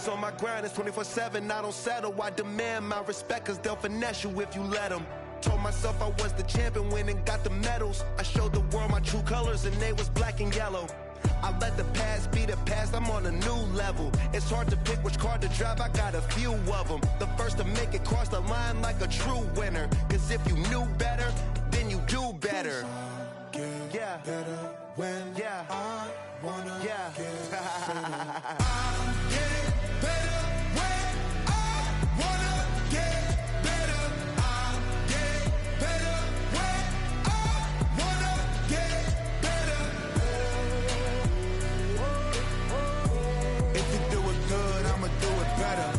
always on my grind, it's 24/7, I don't settle. I demand my respect, cause they'll finesse you if you let them. Told myself I was the champion, went and got the medals. I showed the world my true colors and they was black and yellow. I let the past be the past, I'm on a new level. It's hard to pick which card to drive, I got a few of them. The first to make it cross the line like a true winner. Cause if you knew better, then you do better. Yeah. Better when I wanna get better. I get better when I wanna get better. I get better when I wanna get better. If you do it good, I'ma do it better.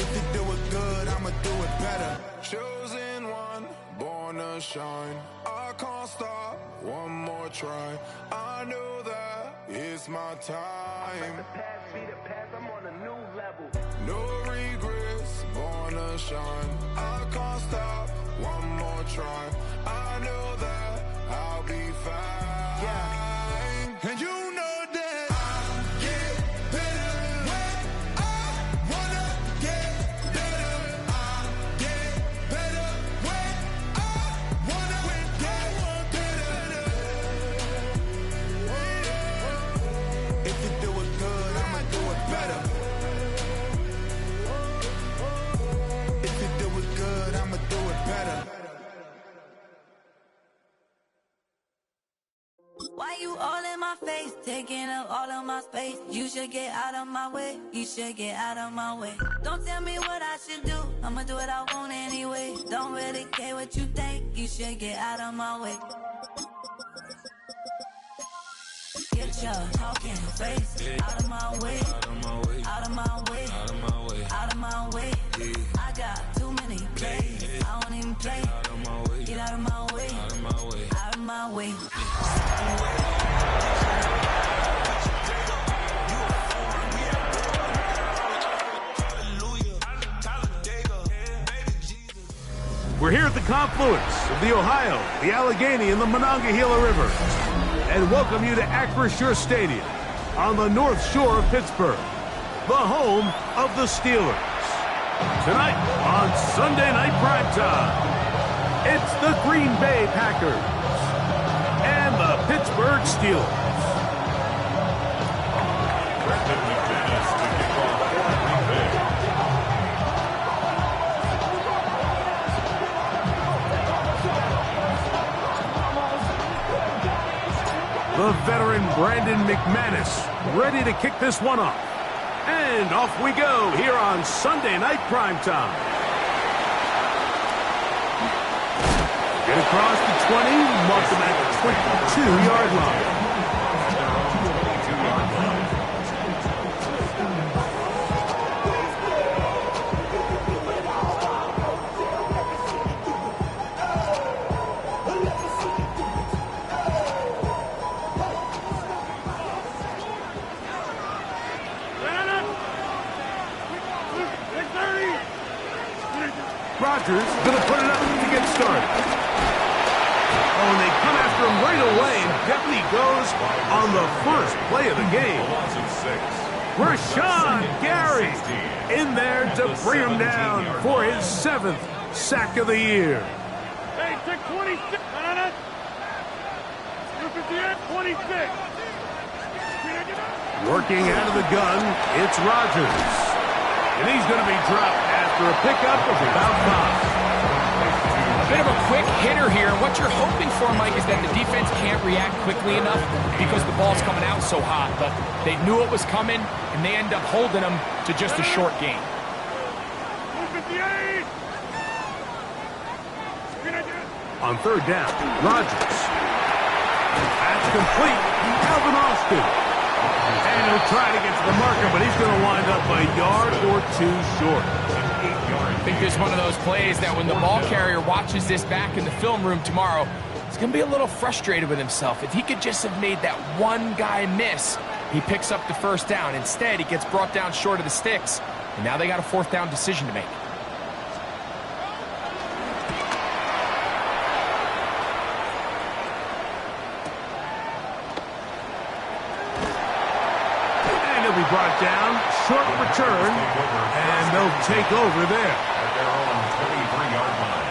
If you do it good, I'ma do it better. Chosen one, born to shine. I can't stop, one more try. I know that it's my time. Let the past be the past, I'm on a new level. No regrets, born to shine. I can't stop, one more try. I know that I'll be fine. Yeah. And you know that I get better when I wanna get better. I get better when I wanna get better. If you do it good, I'ma do it better. If you do it good, I'ma do it better. Why you all in my face, taking up all of my space? You should get out of my way, you should get out of my way. Don't tell me what I should do, I'ma do what I want anyway. Don't really care what you think, you should get out of my way. Get your talking face out of my way, out of my way, out of my way, out of my way, out of my way. I got too many plays, I don't even play. Out of my way, get out of my way, out of my way, out of my way. We're here at the confluence of the Ohio, the Allegheny, and the Monongahela River, and welcome you to Acrisure Stadium on the North Shore of Pittsburgh, the home of the Steelers. Tonight on Sunday Night Primetime, it's the Green Bay Packers and the Pittsburgh Steelers. The veteran Brandon McManus ready to kick this one off. And off we go here on Sunday Night Primetime. Get across the 20, mark them at the 22-yard line. Rodgers gonna put it up to get started. Oh, and they come after him right away, and down he goes on the first play of the game. Rashawn Gary in there to bring him down for his 7th sack of the year. Hey, take 26. 26. Working out of the gun, it's Rodgers. And he's going to be dropped after a pickup of about 5. A bit of a quick hitter here. What you're hoping for, Mike, is that the defense can't react quickly enough because the ball's coming out so hot. But they knew it was coming, and they end up holding them to just a short gain. On third down, Rodgers. That's complete. Calvin Austin. And he'll try to get to the marker, but he's going to wind up a yard or 2 short. I think there's one of those plays that when the ball carrier watches this back in the film room tomorrow, he's going to be a little frustrated with himself. If he could just have made that one guy miss, he picks up the first down. Instead, he gets brought down short of the sticks, and now they got a 4th down decision to make. brought down. Short return, and they'll take over there. At their own 23-yard line.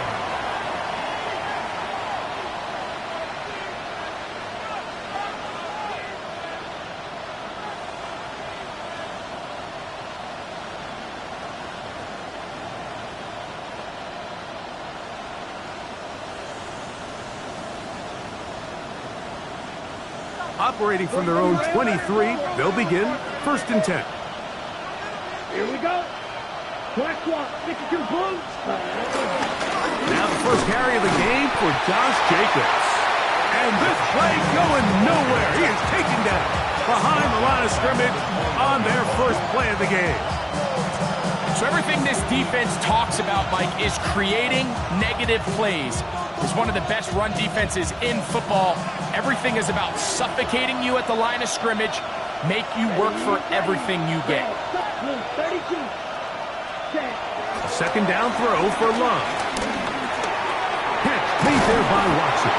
Operating from their own 23, they'll begin 1st and 10. Here we go. Black walk, stick to your boots. Now the first carry of the game for Josh Jacobs. And this play going nowhere. He is taken down behind the line of scrimmage on their first play of the game. So everything this defense talks about, Mike, is creating negative plays. It's one of the best run defenses in football. Everything is about suffocating you at the line of scrimmage, make you work for everything you get. A second down throw for Love. Catch made there by Watson.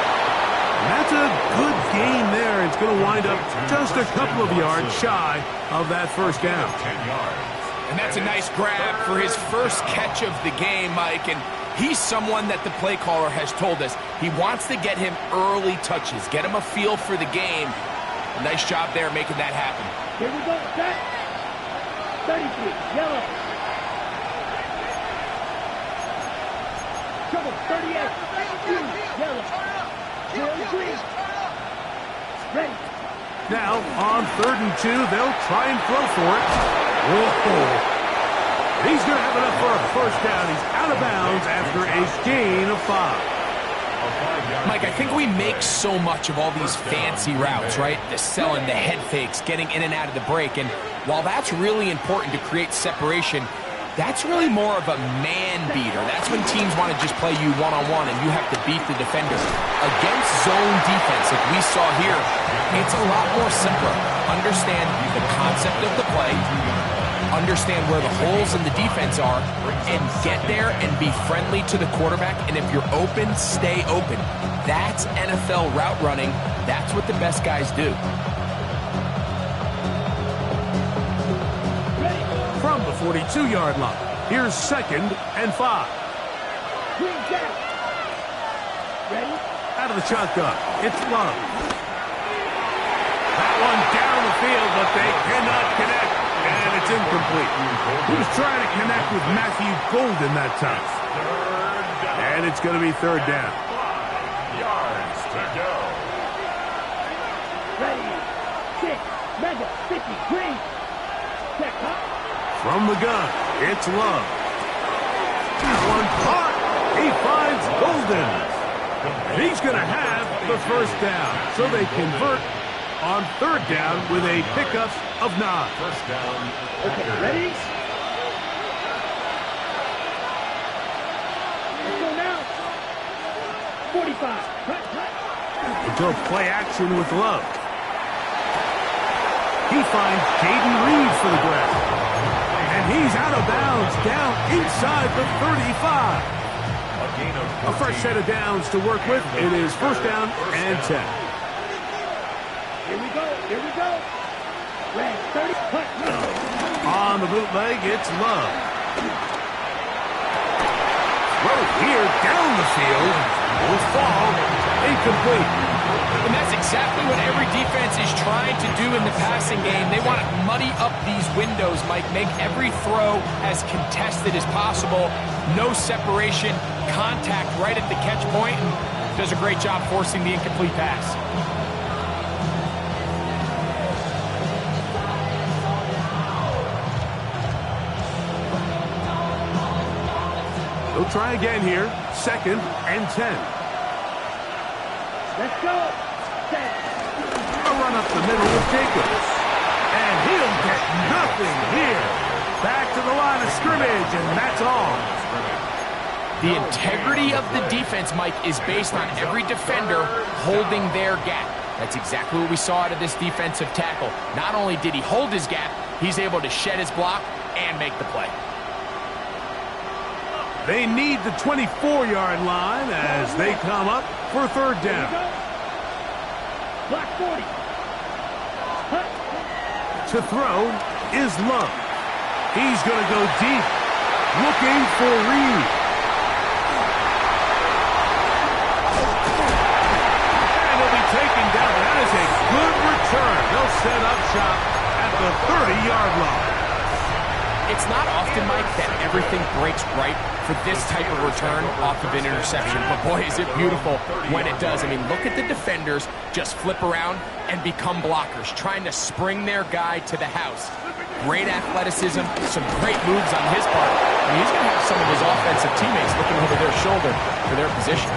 And that's a good gain there. It's going to wind up just a couple of yards shy of that first down. 10 yards. And that's a nice grab for his first catch of the game, Mike. And he's someone that the play caller has told us he wants to get him early touches, get him a feel for the game. Nice job there making that happen. Here we go, set. 33, yellow. Trouble, 38, green, yellow. Green. Ready. Now, on 3rd and 2, they'll try and throw for it. Whoa. He's going to have enough for a first down. He's out of bounds after a gain of 5. Mike, I think we make so much of all these fancy routes, right? The selling, the head fakes, getting in and out of the break. And while that's really important to create separation, that's really more of a man beater. That's when teams want to just play you one-on-one and you have to beat the defender. Against zone defense, like we saw here, it's a lot more simpler. Understand the concept of the play, understand where the holes in the defense are, and get there and be friendly to the quarterback. And if you're open, stay open. That's NFL route running. That's what the best guys do. From the 42-yard line, here's 2nd and 5. Green down. Ready? Out of the shotgun, it's Love. That one down the field, but they cannot connect, and it's incomplete. He was trying to connect with Matthew Golden that time. And it's going to be 3rd down. 5 yards to go. Ready. 6, mega, 50, green. Check, huh? From the gun, it's Love. That one caught. He finds Golden. And he's going to have the first down. So they convert on 3rd down with a pickup of 9. First down. Okay, ready? Let's go now. 45. Until play action with Love. He finds Jaden Reed for the grab. And he's out of bounds, down inside the 35. A fresh set of downs to work with. It is 1st down and 10. Here we go, here we go. Red, 30, punt. On the bootleg, it's Love. Throw here down the field. Will fall. Incomplete. And that's exactly what every defense is trying to do in the passing game. They want to muddy up these windows, Mike, make every throw as contested as possible. No separation, contact right at the catch point, and does a great job forcing the incomplete pass. They'll try again here. 2nd and 10. Let's go. A run up the middle with Jacobs. And he'll get nothing here. Back to the line of scrimmage, and that's all. The integrity of the defense, Mike, is based on every defender holding their gap. That's exactly what we saw out of this defensive tackle. Not only did he hold his gap, he's able to shed his block and make the play. They need the 24-yard line as they come up for 3rd down. Block 40. To throw, is Love. He's going to go deep, looking for Reed. And he'll be taken down. That is a good return. They'll set up shop at the 30-yard line. It's not often, Mike, that everything breaks right for this type of return off of an interception. But boy, is it beautiful when it does. I mean, look at the defenders just flip around and become blockers, trying to spring their guy to the house. Great athleticism, some great moves on his part. I mean, he's going to have some of his offensive teammates looking over their shoulder for their position.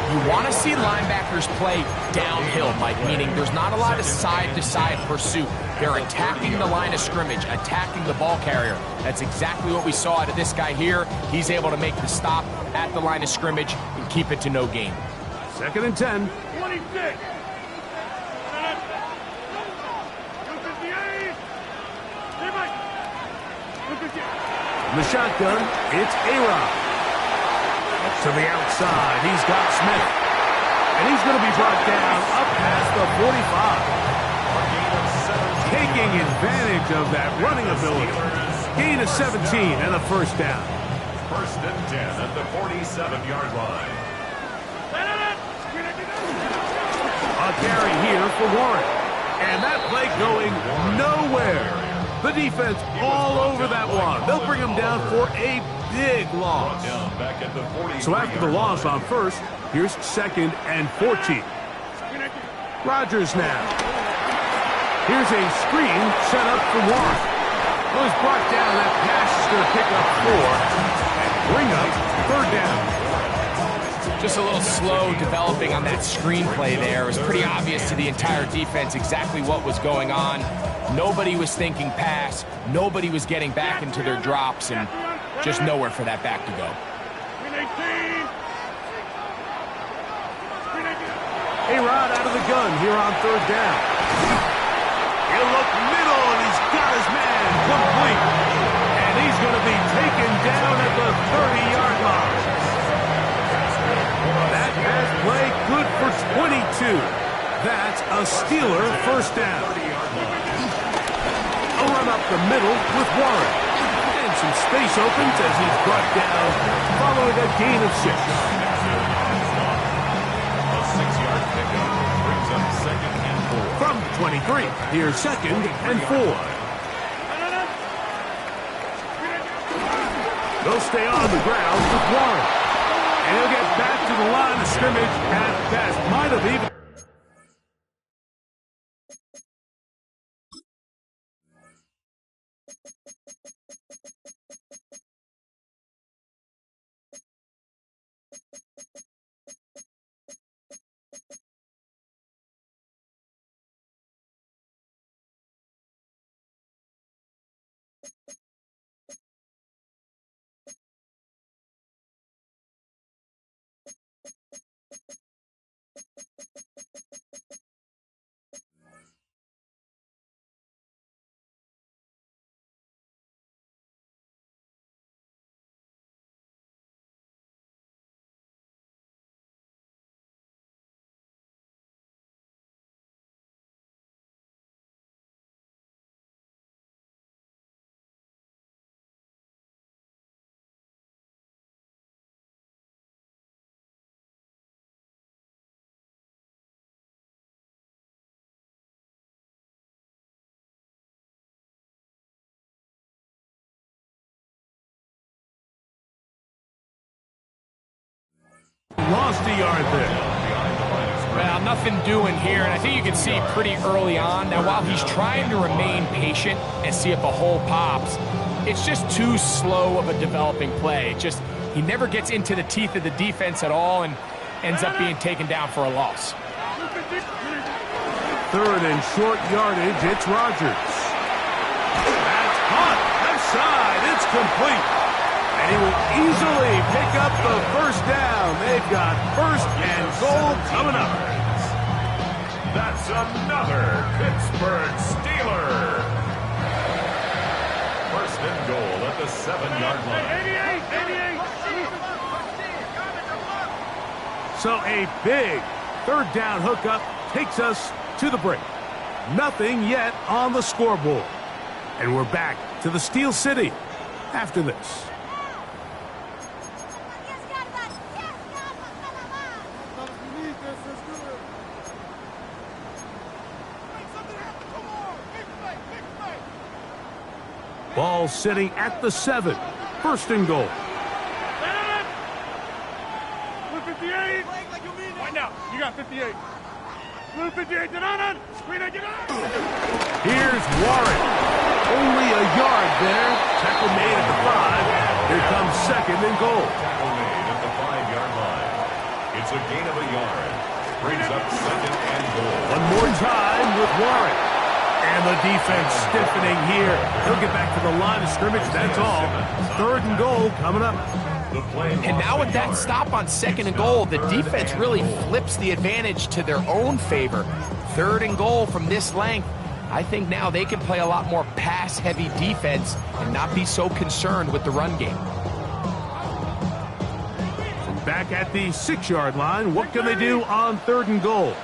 You want to see linebackers play downhill, Mike, meaning there's not a lot of side-to-side pursuit. They're attacking the line of scrimmage, attacking the ball carrier. That's exactly what we saw out of this guy here. He's able to make the stop at the line of scrimmage and keep it to no gain. 2nd and 10. 26. In the shotgun, it's A-Rod. To the outside, he's got Smith. And he's going to be brought down up past the 45. Taking advantage of that running ability. Gain of 17 and a first down. 1st and 10 at the 47-yard line. A carry here for Warren. And that play going nowhere. The defense all over that one. They'll bring him down for a big loss. So after the loss on first, here's 2nd and 14. Rodgers now. Here's a screen set up for Warren. Well, he's brought down. That pass is going to pick up 4 and bring up 3rd down. Just a little slow developing on that screenplay there. It was pretty obvious to the entire defense exactly what was going on. Nobody was thinking pass. Nobody was getting back into their drops, and just nowhere for that back to go. A-Rod out of the gun here on 3rd down. He'll look middle, and he's got his man complete. And he's going to be taken down at the 30-yard line. That pass play good for 22. That's a Steeler first down. A run up the middle with Warren. And some space opens as he's brought down following a gain of 6. A 6-yard pickup brings up 2nd and 4. From 23, here's 2nd and 4. They'll stay on the ground with Warren. And he'll get back to the line of scrimmage at best. Might have even... Lost a yard there. Well, nothing doing here, and I think you can see pretty early on. Now, while he's trying to remain patient and see if a hole pops, it's just too slow of a developing play. He never gets into the teeth of the defense at all and ends up being taken down for a loss. 3rd and short yardage, it's Rodgers. That's hot, left side, it's complete. And he will easily pick up the first down. They've got 1st and goal coming up. That's another Pittsburgh Steeler. 1st and goal at the 7-yard line. So a big 3rd down hookup takes us to the break. Nothing yet on the scoreboard. And we're back to the Steel City after this. Ball sitting at the 7. First and goal. 58. Right now, you got 58. 58. Here's Warren. Only a yard there. Tackle made at the 5. Here comes second and goal. Tackle made at the 5-yard line. It's a gain of a yard. Brings up second and goal. One more time with Warren. And the defense stiffening here. He'll get back to the line of scrimmage. That's all. Third and goal coming up. And now with that stop on second and goal, the defense really flips the advantage to their own favor. Third and goal from this length. I think now they can play a lot more pass-heavy defense and not be so concerned with the run game. From back at the 6-yard line, what can they do on third and goal?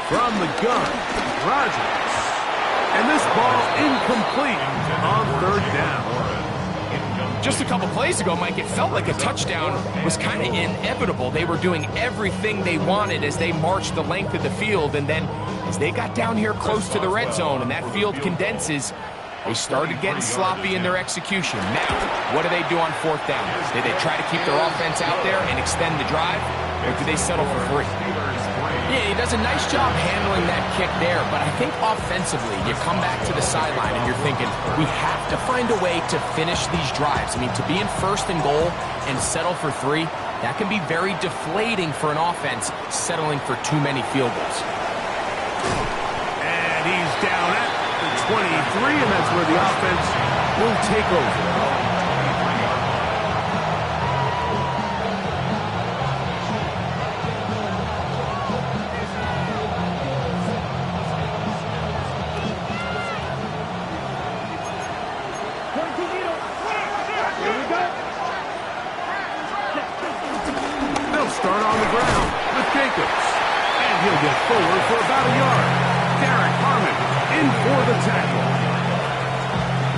From the gun, Rodgers. And this ball incomplete on third down. Just a couple plays ago, Mike, it felt like a touchdown was kind of inevitable. They were doing everything they wanted as they marched the length of the field, and then as they got down here close to the red zone and that field condenses, they started getting sloppy in their execution. Now, what do they do on fourth down? Do they try to keep their offense out there and extend the drive, or do they settle for 3? Yeah, he does a nice job handling that kick there, but I think offensively, you come back to the sideline and you're thinking, we have to find a way to finish these drives. I mean, to be in first and goal and settle for 3, that can be very deflating for an offense settling for too many field goals. And he's down at the 23, and that's where the offense will take over. Start on the ground with Jacobs. And he'll get forward for about a yard. Derek Harmon in for the tackle.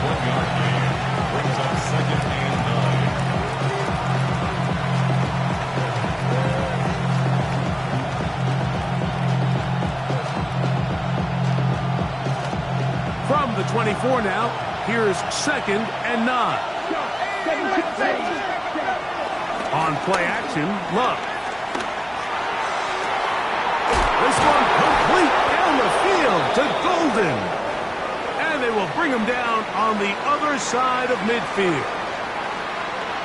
1-yard gain. Brings up second and 9. From the 24 now, here's second and 9. On play action, Love. This one complete down the field to Golden. And they will bring him down on the other side of midfield.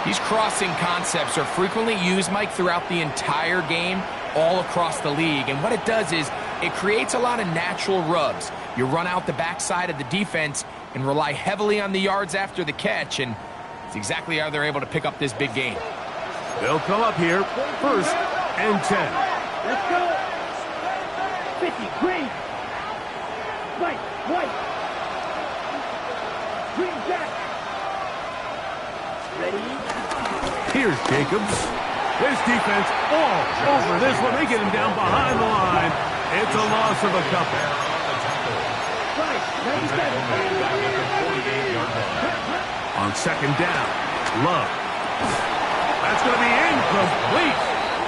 These crossing concepts are frequently used, Mike, throughout the entire game, all across the league. And what it does is it creates a lot of natural rubs. You run out the backside of the defense and rely heavily on the yards after the catch, and it's exactly how they're able to pick up this big gain. They'll come up here, first and 10. Let's go. 50, green. White. Green jack. Ready? Here's Jacobs. This defense all over this one. They get him down behind the line. It's a loss of a couple. Right, 97. On second down, Love. That's going to be incomplete.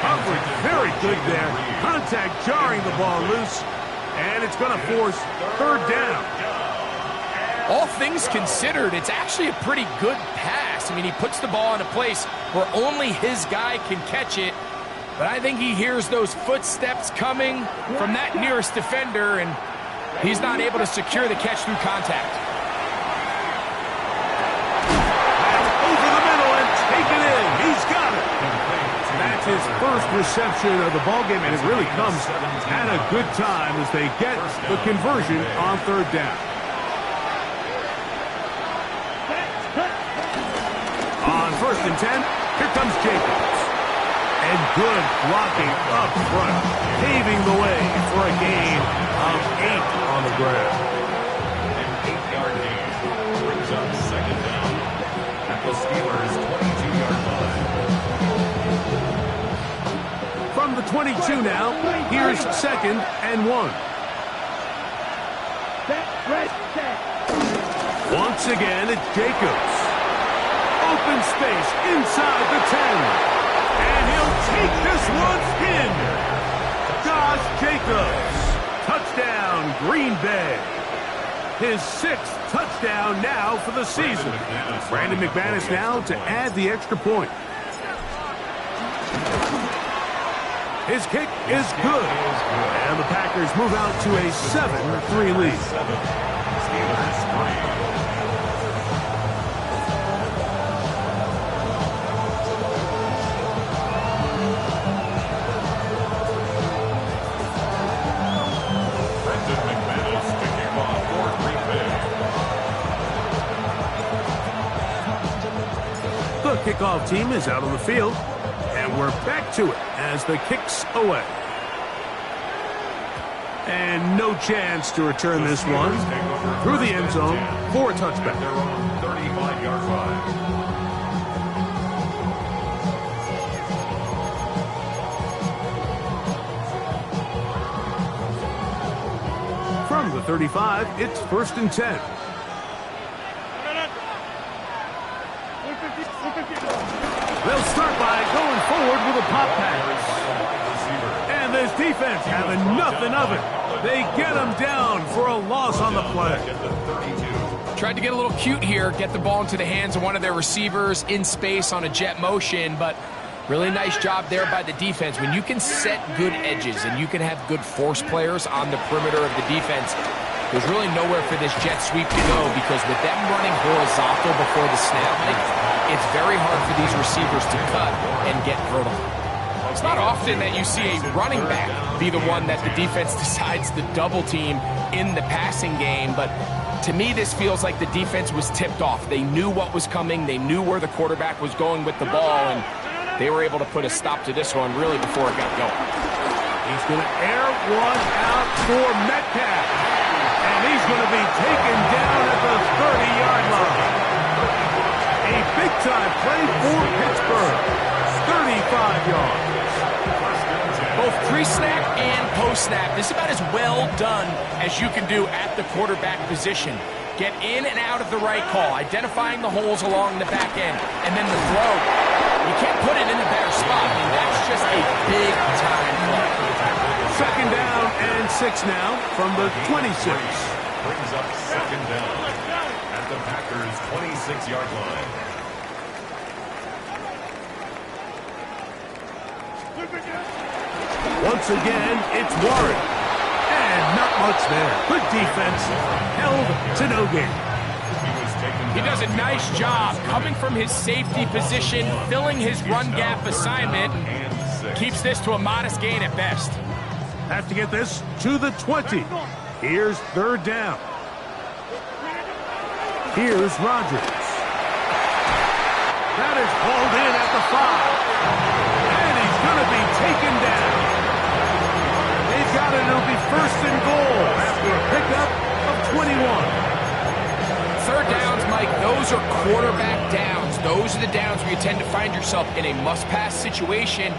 Coverage very good there. Contact jarring the ball loose. And it's going to force third down. All things considered, it's actually a pretty good pass. I mean, he puts the ball in a place where only his guy can catch it. But I think he hears those footsteps coming from that nearest defender, and he's not able to secure the catch through contact. Over the middle and take it in. He's got it. That's his first reception of the ballgame, and it really comes at a good time as they get the conversion on third down. On first and 10, here comes Jacobs. And good blocking up front, paving the way for a gain of 8 on the ground. An 8-yard gain brings up second down at the Steelers' 20. 22 now. Here's 2nd and 1. Once again, it's Jacobs. Open space inside the 10. And he'll take this one in. Josh Jacobs. Touchdown, Green Bay. His 6th touchdown now for the season. Brandon McManus now to add the extra point. His kick is good. And the Packers move out to a 7-3 lead. The kickoff team is out on the field. And we're back to it as the kick's away. And no chance to return this one through the end zone for a touchback. 35-yard line. From the 35, it's 1st and 10. They'll start by going forward with a pop pass. And this defense having nothing of it. They get him down for a loss on the play. Tried to get a little cute here, get the ball into the hands of one of their receivers in space on a jet motion, but really nice job there by the defense. When you can set good edges and you can have good force players on the perimeter of the defense, there's really nowhere for this jet sweep to go, because with them running horizontal before the snap, it's very hard for these receivers to cut and get vertical. It's not often that you see a running back be the one that the defense decides to double team in the passing game, but to me this feels like the defense was tipped off. They knew what was coming, they knew where the quarterback was going with the ball, and they were able to put a stop to this one really before it got going. He's going to air one out for Metcalf, and he's going to be taken down at the 30-yard line. A big-time play for Pittsburgh. 35 yards. Both pre-snap and post-snap, this is about as well done as you can do at the quarterback position. Get in and out of the right call, identifying the holes along the back end, and then the throw. You can't put it in a better spot. I mean, that's just a big-time play. 2nd down and 6 now from the 26. Brings up 2nd down at the Packers' 26-yard line. Once again, it's Warren. And not much there. Good defense. Held to no gain. He does a nice job coming from his safety position, filling his run gap assignment, and keeps this to a modest gain at best. Have to get this to the 20. Here's 3rd down. Here's Rodgers. That is hauled in at the 5. And he's going to be taken down. They've got it. It'll be 1st and goal after a pickup of 21. 3rd downs, Mike, those are quarterback downs. Those are the downs where you tend to find yourself in a must-pass situation,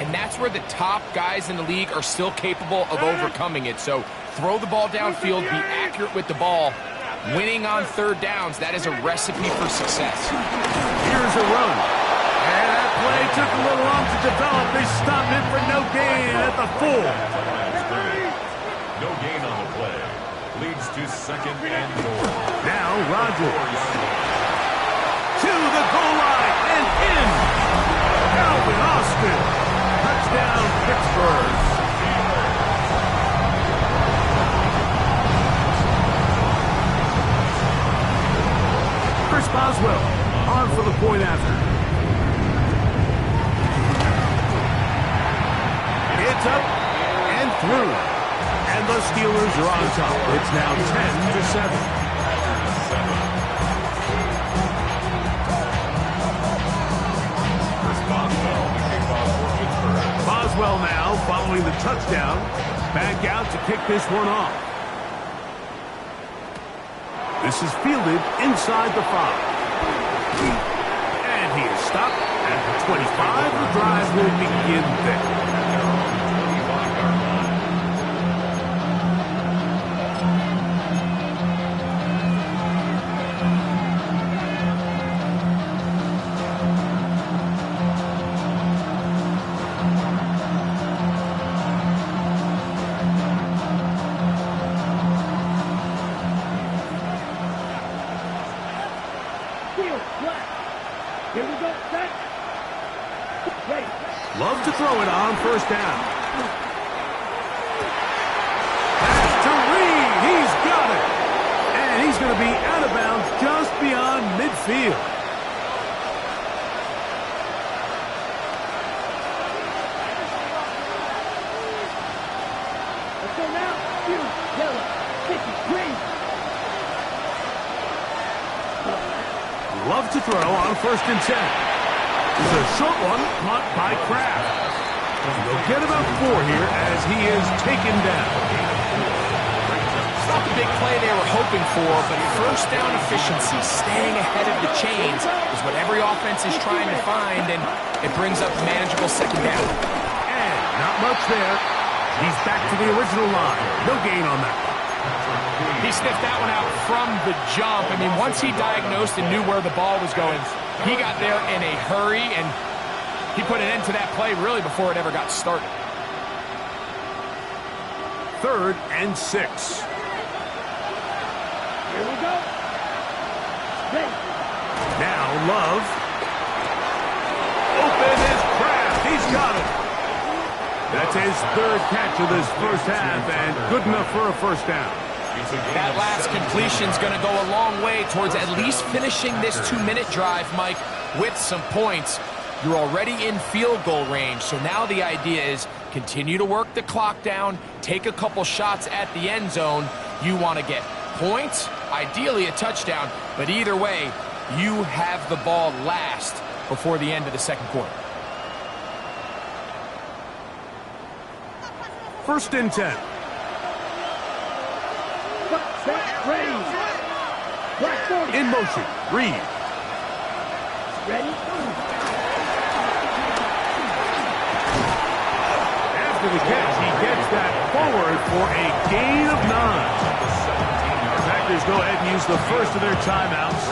and that's where the top guys in the league are still capable of overcoming it. So throw the ball downfield, be accurate with the ball. Winning on 3rd downs, that is a recipe for success. Here's a run. And that play took a little long to develop. They stopped it for no gain at the 4. No gain on the play. Leads to 2nd and 4. Now Rodgers. To the goal line and in. Calvin Austin. Touchdown, Pittsburgh. Chris Boswell on for the point after. It's up and through. And the Steelers are on top. It's now 10-7. Boswell now following the touchdown. Back out to kick this one off. This is fielded inside the 5. And he is stopped at the 25. The drive will begin there. field, flat. Here we go, set. Ready. Love to throw it on first down. Pass to Reed. He's got it. And he's going to be out of bounds just beyond midfield. Let's go now. Field, yellow, 50, green. Love to throw on 1st and 10. It's a short one, caught by Kraft. They'll get about 4 here as he is taken down. It's not the big play they were hoping for, but first down efficiency, staying ahead of the chains, is what every offense is trying to find, and it brings up a manageable 2nd down. And not much there. He's back to the original line. No gain on that. He sniffed that one out from the jump. I mean, once he diagnosed and knew where the ball was going, he got there in a hurry, and he put an end to that play really before it ever got started. 3rd and 6. Here we go. Ready. Now Love. Open is Kraft. He's got it. That's his 3rd catch of this first half, and good enough for a first down. That last completion is going to go a long way towards at least finishing this 2-minute drive, Mike, with some points. You're already in field goal range, so now the idea is continue to work the clock down, take a couple shots at the end zone. You want to get points, ideally a touchdown, but either way, you have the ball last before the end of the 2nd quarter. 1st and 10. Set, ready. Black 40. In motion. Reed. Ready. After the catch, he gets that forward for a gain of 9. Packers go ahead and use the first of their timeouts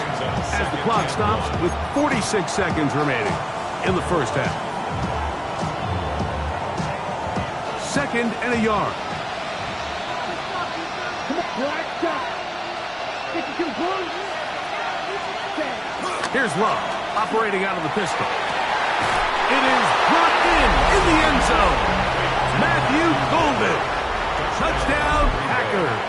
as the clock stops with 46 seconds remaining in the first half. 2nd and a yard. Black shot. 52 points. Here's Love, operating out of the pistol. It is brought in the end zone. Matthew Golden. Touchdown, Packers.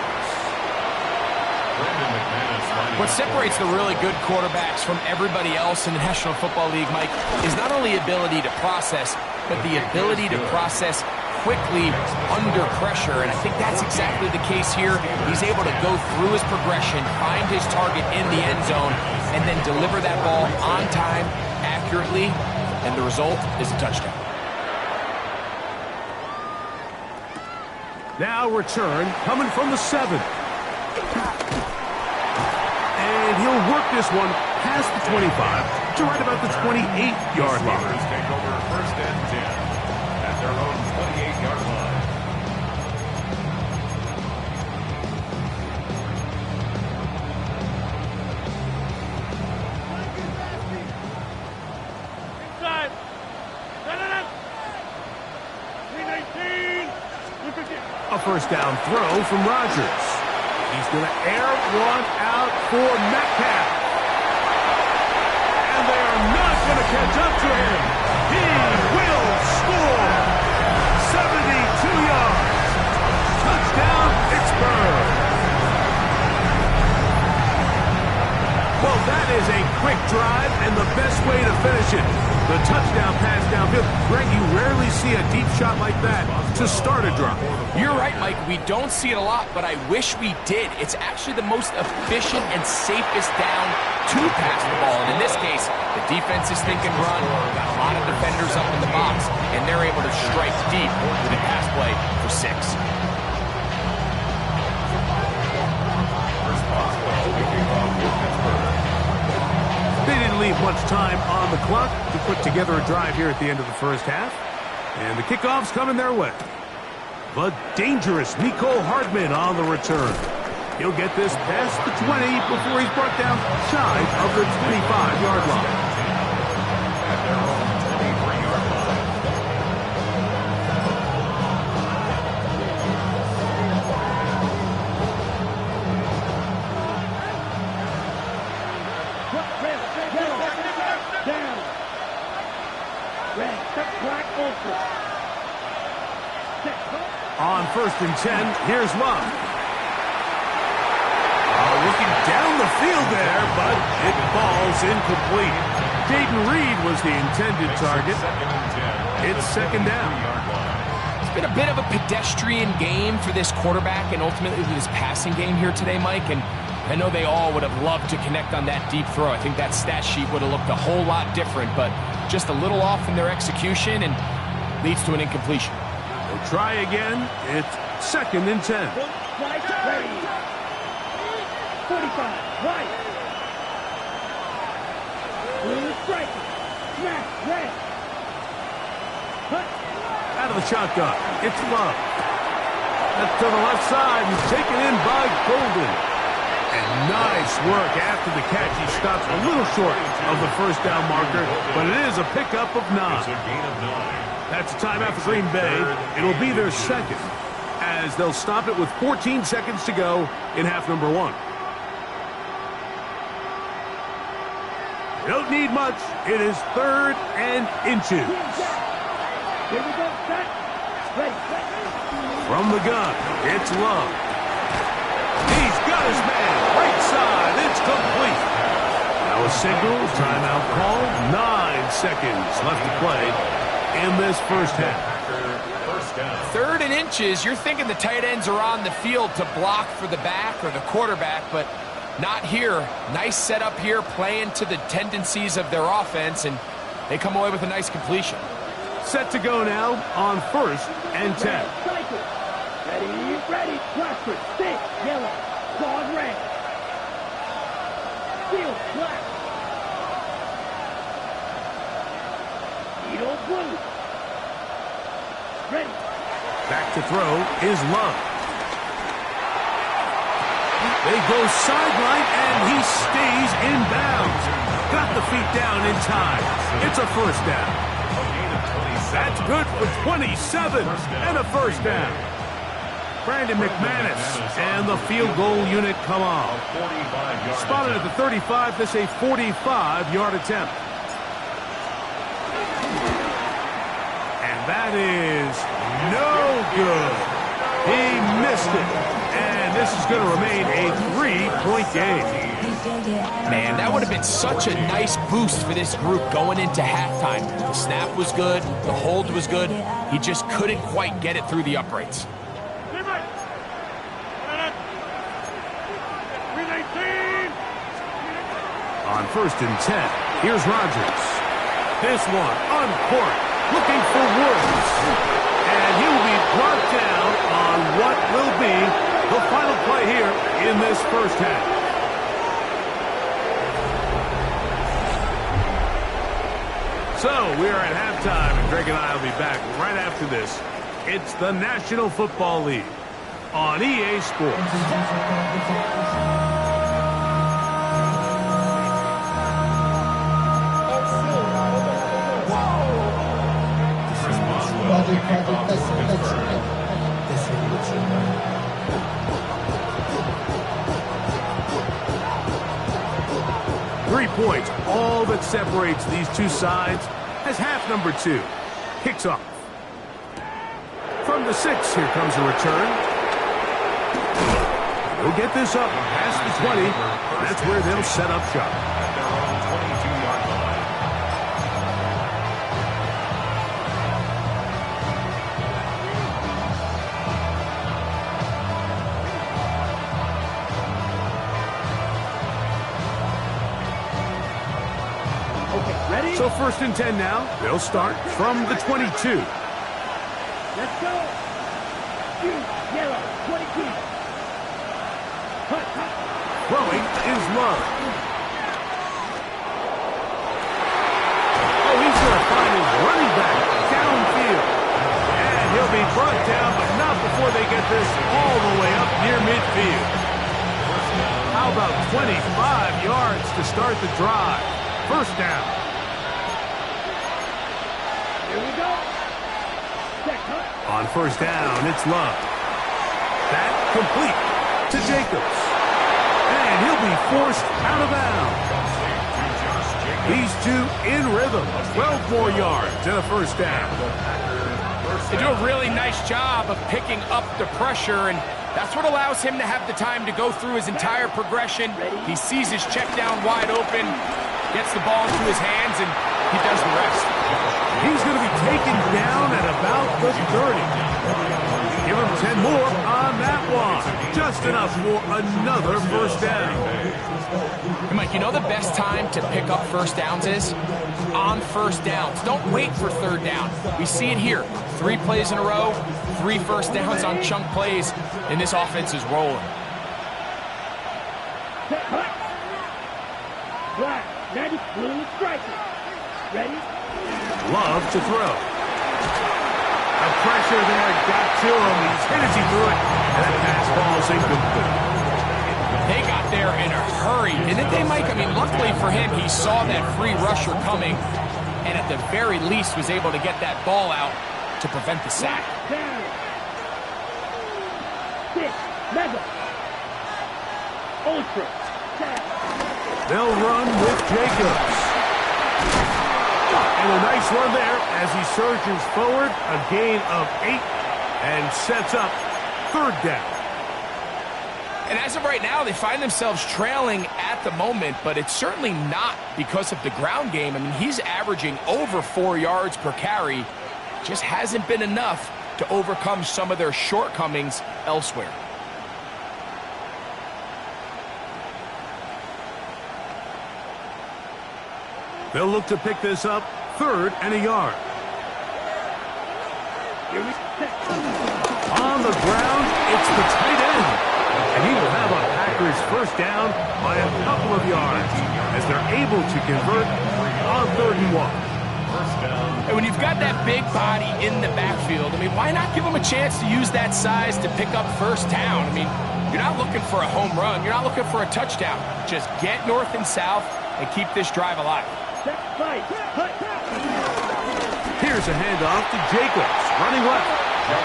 What separates the really good quarterbacks from everybody else in the National Football League, Mike, is not only ability to process, but the ability to process quickly under pressure, and I think that's exactly the case here. He's able to go through his progression, find his target in the end zone, and then deliver that ball on time, accurately, and the result is a touchdown. Now return coming from the 7. And he'll work this one past the 25 to right about the 28-yard line. Take over 1st and 10 at their own 28-yard line. Inside. No. 319. A first down throw from Rodgers. He's going to air one out for Metcalf. And they are not going to catch up to him. He will score. 72 yards. Touchdown, Pittsburgh. Well, that is a quick drive and the best way to finish it. The touchdown pass downfield. Greg, you rarely see a deep shot like that to start a drive. You're right, Mike. We don't see it a lot, but I wish we did. It's actually the most efficient and safest down to pass the ball. And in this case, the defense is thinking run, got a lot of defenders up in the box, and they're able to strike deep with a pass play for 6. They didn't leave much time on the clock to put together a drive here at the end of the first half. And the kickoff's coming their way. The dangerous Mecole Hardman on the return. He'll get this past the 20 before he's brought down shy of the 25-yard line. At their own 23-yard line. Down. Red, the black ultra. On 1st and 10, here's Love. Looking down the field there, but it falls incomplete. Dayton Reed was the intended target. It's 2nd down. It's been a bit of a pedestrian game for this quarterback and ultimately this passing game here today, Mike. And I know they all would have loved to connect on that deep throw. I think that stat sheet would have looked a whole lot different, but just a little off in their execution and leads to an incompletion. They'll try again. It's 2nd and 10. Ready. 45, right. Blue striker. Smash, red. Out of the shotgun, it's Love. That's to the left side and taken in by Golden. And nice work after the catch. He stops a little short of the 1st down marker, but it is a pickup of 9. It's a gain of 9. That's a timeout for Green Bay. It'll be their 2nd, as they'll stop it with 14 seconds to go in half number 1. Don't need much. It is 3rd and inches. Here we go, set. Ready. From the gun, it's Love. He's got his man. Right side. It's complete. Now a signal. Timeout call. 9 seconds left to play in this 1st half. 3rd and inches. You're thinking the tight ends are on the field to block for the back or the quarterback, but not here. Nice setup here, playing to the tendencies of their offense, and they come away with a nice completion. Set to go now on 1st and 10. Ready. Blackford, stick, yellow, quad red. Field, black. Needle, blue. Ready. Back to throw is Love. They go sideline, and he stays in bounds. Got the feet down in time. It's a 1st down. That's good for 27 and a 1st down. Brandon McManus and the field goal unit come on. Spotted at the 35. This a 45-yard attempt. And that is no good. He missed it. And this is going to remain a 3-point game. Man, that would have been such a nice boost for this group going into halftime. The snap was good. The hold was good. He just couldn't quite get it through the uprights. On 1st and 10, here's Rodgers. This one uncorked, looking for Woods. And he'll be brought down on what will be the final play here in this 1st half. So we are at halftime, and Greg and I will be back right after this. It's the National Football League on EA Sports. Three points, all that separates these two sides, as half number 2 kicks off. From the 6, here comes a return. They'll get this up past the 20. That's where they'll set up shop. So 1st and 10 now. They'll start from the 22. Let's go. Shoot, yellow, 22. Throwing is Love. Oh, he's going to find his running back downfield. And he'll be brought down, but not before they get this all the way up near midfield. How about 25 yards to start the drive? 1st down. Here we go. On 1st down, it's Love. That complete to Jacobs. And he'll be forced out of bounds. These two in rhythm. 12 more yards and a first down. They do a really nice job of picking up the pressure, and that's what allows him to have the time to go through his entire progression. He sees his check down wide open, gets the ball into his hands, and he does the rest. He's going to be taken down at about the 30. Give him 10 more on that one. Just enough for another first down. Hey, Mike, you know the best time to pick up first downs is? On first downs. Don't wait for third down. We see it here. 3 plays in a row, 3 first downs on chunk plays, and this offense is rolling. Black, ready, blue, striker. Ready? Love to throw. The pressure there got to him. He's hit as he threw it, and that pass ball is incomplete. They got there in a hurry, didn't they, Mike? I mean, luckily for him, he saw that free rusher coming, and at the very least was able to get that ball out to prevent the sack. Down. 6, mega. Ultra. Sack. They'll run with Jacobs. And a nice run there as he surges forward, a gain of 8, and sets up third down. And as of right now, they find themselves trailing at the moment, but it's certainly not because of the ground game. I mean, he's averaging over 4 yards per carry. Just hasn't been enough to overcome some of their shortcomings elsewhere. They'll look to pick this up, 3rd and a yard. On the ground, it's the tight end. And he will have a Packers first down by a couple of yards as they're able to convert on 3rd and 1. And when you've got that big body in the backfield, I mean, why not give him a chance to use that size to pick up first down? I mean, you're not looking for a home run. You're not looking for a touchdown. Just get north and south and keep this drive alive. Here's a handoff to Jacobs, running left.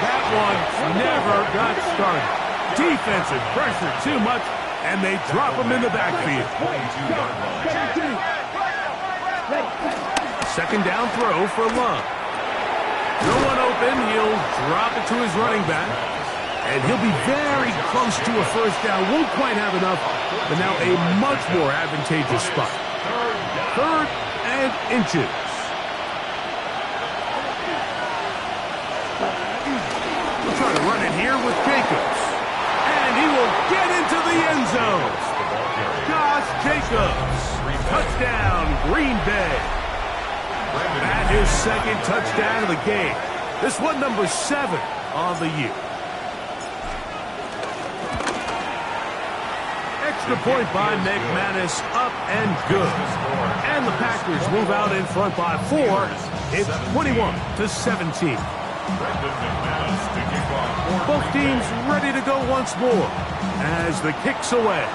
That one never got started. Defensive pressure too much, and they drop him in the backfield. Second down throw for Love. No one open, he'll drop it to his running back. And he'll be very close to a first down. Won't quite have enough, but now a much more advantageous spot. 3rd and inches. We'll try to run it here with Jacobs. And he will get into the end zone. Josh Jacobs. Touchdown, Green Bay. And his 2nd touchdown of the game. This one number 7 on the year. Extra point by McManus, up and good. And the Packers move out in front by 4. It's 21-17. Both teams ready to go once more as the kick's away.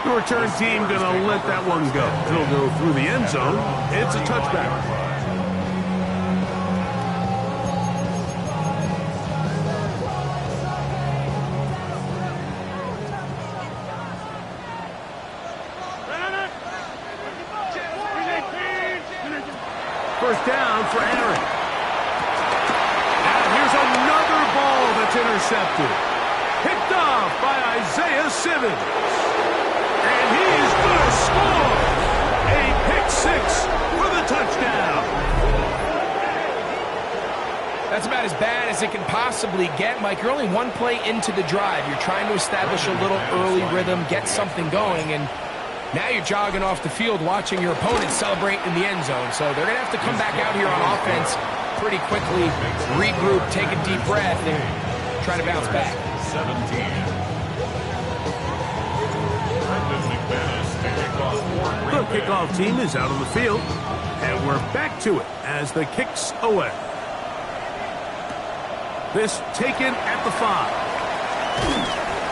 The return team going to let that one go. It'll go through the end zone. It's a touchback. First down for Aaron. And here's another ball that's intercepted. Picked off by Isaiah Simmons. And he's going to score. A pick 6 for the touchdown. That's about as bad as it can possibly get, Mike. You're only 1 play into the drive. You're trying to establish a little early rhythm, get something going, and now you're jogging off the field watching your opponent celebrate in the end zone. So they're going to have to come back out here on offense pretty quickly, regroup, take a deep breath, and try to bounce back. 17. The kickoff team is out on the field, and we're back to it as the kick's away. This taken at the 5.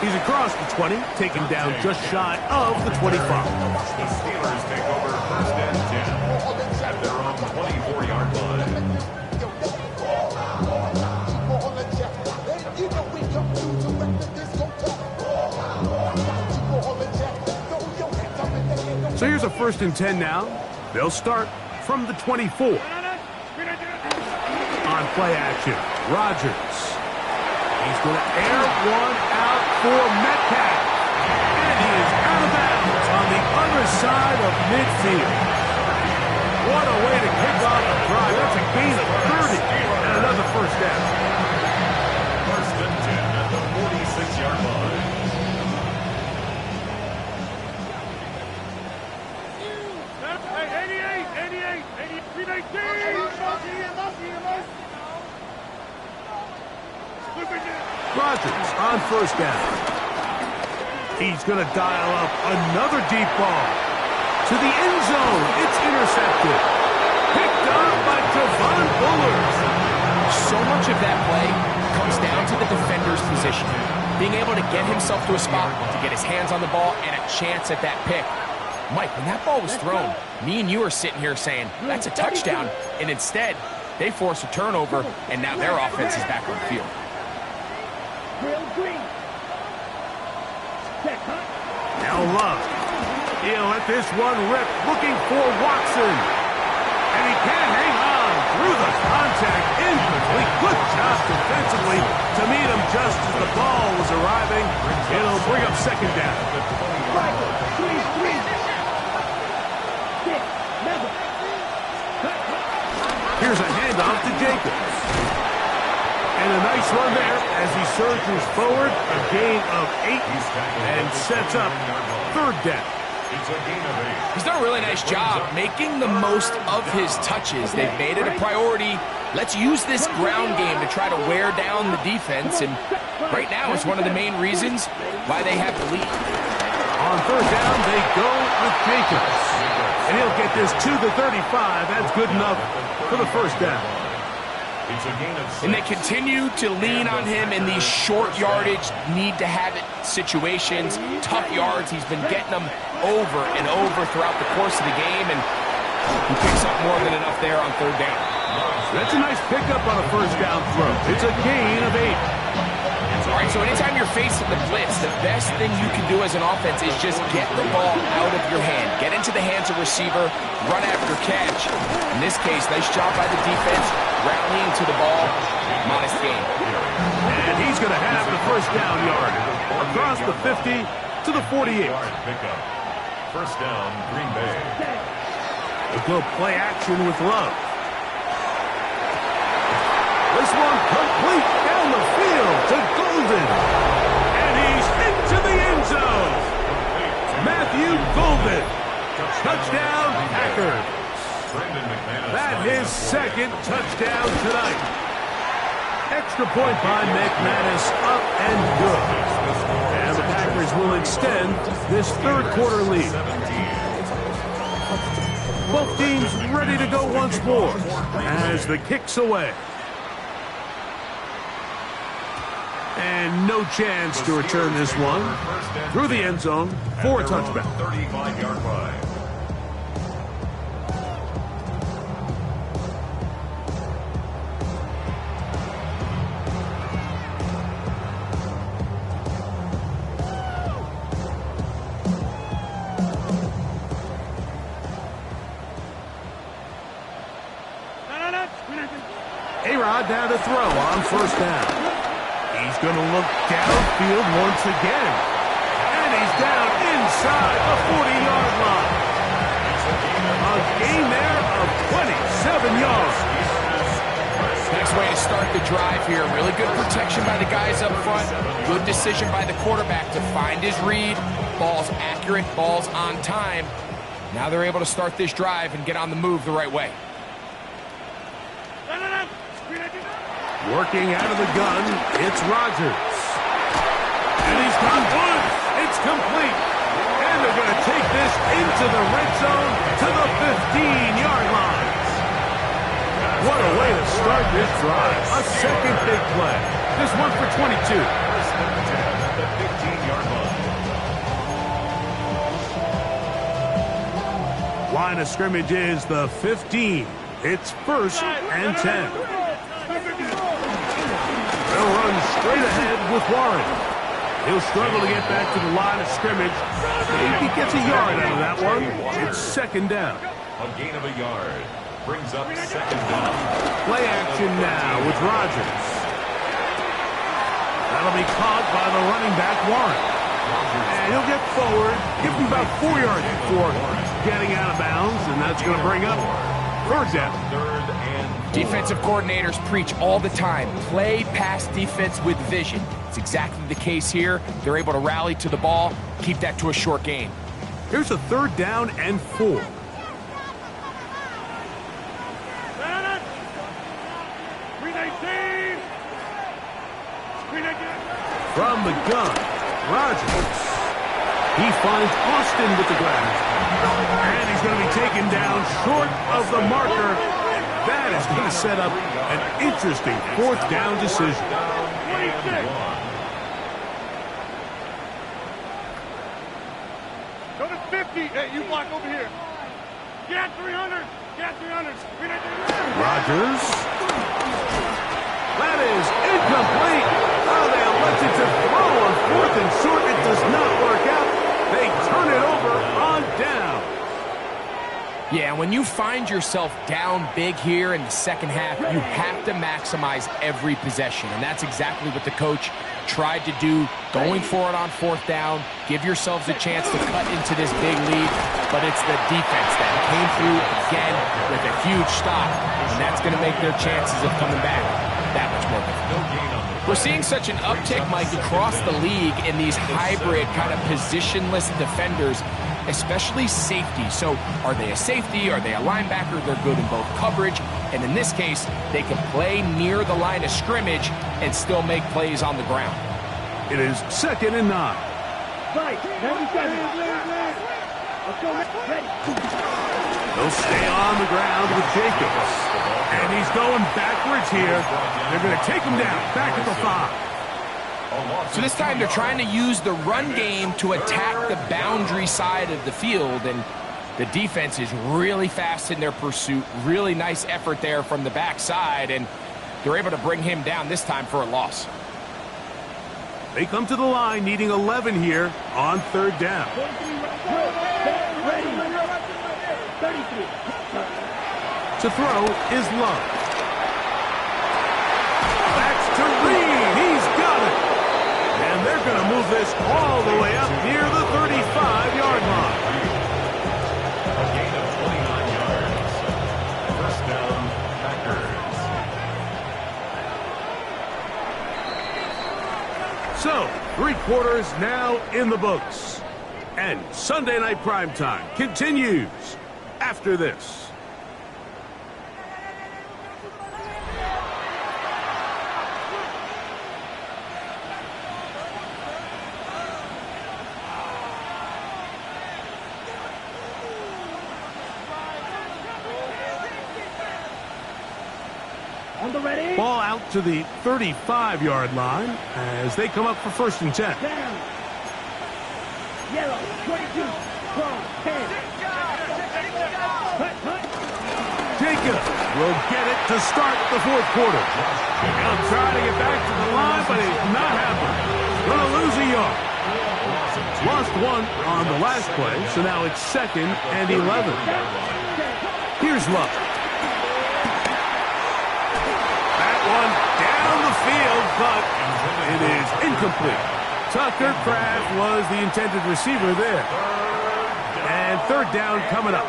He's across the 20, taken down just shy of the 25. The Steelers take over 1st and 10 at their own 24-yard line. So here's a 1st and 10 now. They'll start from the 24. On play action, Rodgers. He's going to air one out for Metcalf. And he is out of bounds on the other side of midfield. What a way to kick off the drive. That's a gain of 30 and another 1st down. 1st and 10 at the 46-yard line. Rodgers on 1st down. He's going to dial up another deep ball. To the end zone. It's intercepted. Picked up by Javon Bullard. So much of that play comes down to the defender's position. Being able to get himself to a spot, to get his hands on the ball, and a chance at that pick. Mike, when that ball was thrown, me and you are sitting here saying, that's a touchdown. And instead, they force a turnover, and now their offense is back on the field. Now Love. He'll let this one rip, looking for Watson. And he can't hang on through the contact. Incomplete. Good job defensively to meet him just as the ball was arriving. It'll bring up 2nd down. Here's a handoff to Jacobs. And a nice run there as he surges forward, a gain of 8, and sets up 3rd down. It's a gain of 8. He's done a really nice job making the most of his touches. They've made it a priority. Let's use this ground game to try to wear down the defense, and right now it's one of the main reasons why they have the lead. On 3rd down, they go with Jacobs. And he'll get this to the 35. That's good enough for the 1st down. It's a gain of 6. And they continue to lean on him in these short yardage, need-to-have-it situations, tough yards. He's been getting them over and over throughout the course of the game, and he picks up more than enough there on 3rd down. That's a nice pickup on a 1st down throw. It's a gain of 8. All right, so anytime you're facing the blitz, the best thing you can do as an offense is just get the ball out of your hand. Get into the hands of receiver, run after catch. In this case, nice job by the defense, rallying to the ball. Modest gain. And he's going to have the 1st down yard across the 50 to the 48. Pickup. 1st down, Green Bay. They'll go play action with Love. This one complete down the field to Golden. And he's into the end zone. Matthew Golden. Touchdown, Packers. That his 2nd touchdown tonight. Extra point by McManus, up and good. And the Packers will extend this 3rd quarter lead. Both teams ready to go once more as the kick's away. And no chance to return this one through the end zone for a touchback. 35-yard line. A-Rod down to throw on 1st down. He's going to look downfield once again. And he's down inside the 40-yard line. A gain there of 27 yards. Nice way to start the drive here. Really good protection by the guys up front. Good decision by the quarterback to find his read. Ball's accurate, ball's on time. Now they're able to start this drive and get on the move the right way. Working out of the gun, it's Rodgers. And he's got one. It's complete. And they're going to take this into the red zone to the 15-yard line. What a way to start this drive. A 2nd big play. This one for 22. The 15-yard line. Line of scrimmage is the 15. It's 1st and 10. They'll run straight ahead with Warren. He'll struggle to get back to the line of scrimmage. Maybe gets a yard out of that one. It's second down. A gain of a yard brings up second down. Play action now with Rodgers. That'll be caught by the running back, Warren. And he'll get forward, give him about 4 yards before getting out of bounds, and that's going to bring up third down. Defensive coordinators preach all the time, play pass defense with vision. It's exactly the case here. They're able to rally to the ball, keep that to a short game. Here's a third down and 4. From the gun, Rodgers. He finds Austin with the grab. And he's going to be taken down short of the marker. That is going to set up an interesting fourth down decision. Go to 50. Hey, you block over here. Get 300. Get 300. Rodgers. That is incomplete. Oh, they elected to throw on fourth and short. It does not work out. They turn it over on down. Yeah, when you find yourself down big here in the second half, you have to maximize every possession. And that's exactly what the coach tried to do, going for it on fourth down. Give yourselves a chance to cut into this big lead. But it's the defense that came through again with a huge stop. And that's going to make their chances of coming back that much more difficult. We're seeing such an uptick, Mike, across the league in these hybrid kind of positionless defenders, especially safety. So are they a safety? Are they a linebacker? They're good in both coverage. And in this case, they can play near the line of scrimmage and still make plays on the ground. It is second and 9. Right. Let's go. Ready. They'll stay on the ground with Jacobs. And he's going backwards here. They're going to take him down, back at the 5. So this time they're trying to use the run game to attack the boundary side of the field, and the defense is really fast in their pursuit. Really nice effort there from the backside, and they're able to bring him down this time for a loss. They come to the line needing 11 here on third down. To throw is Love. That's to Reed. He's got it. And they're going to move this all the way up near the 35-yard line. A gain of 29 yards. First down, Packers. So, 3 quarters now in the books. And Sunday Night Primetime continues after this. Ball out to the 35-yard line as they come up for first and 10. Down. Yellow. 22. Cross. 10. Jacob will get it to start the fourth quarter. He'll try to get back to the line, but it's not happening. Going to lose a yard. Lost 1 on the last play, so now it's second and 11. Here's Love. One down the field, but it is incomplete. Tucker Kraft was the intended receiver there. And third down coming up.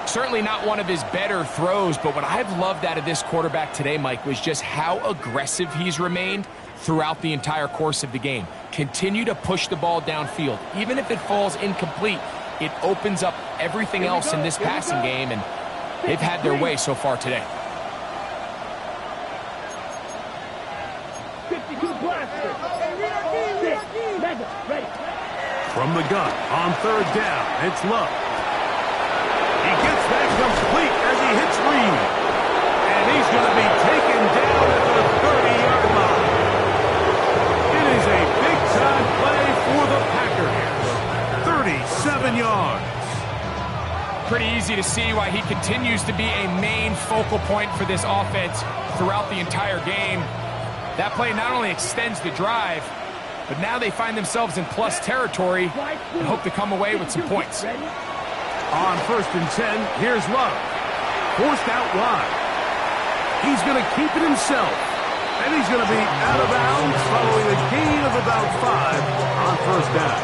Certainly not one of his better throws, but what I've loved out of this quarterback today, Mike, was just how aggressive he's remained throughout the entire course of the game. Continue to push the ball downfield. Even if it falls incomplete, it opens up everything else in this passing game, and they've had their way so far today. From the gun on third down, it's Love. He gets that complete as he hits Reed. And he's going to be taken down at the 30-yard line. It is a big-time play for the Packers. 37 yards. Pretty easy to see why he continues to be a main focal point for this offense throughout the entire game. That play not only extends the drive, But now they find themselves in plus territory and hope to come away with some points. On 1st and 10, here's Love. Forced out wide. He's going to keep it himself. And he's going to be out of bounds following a gain of about 5 on 1st down.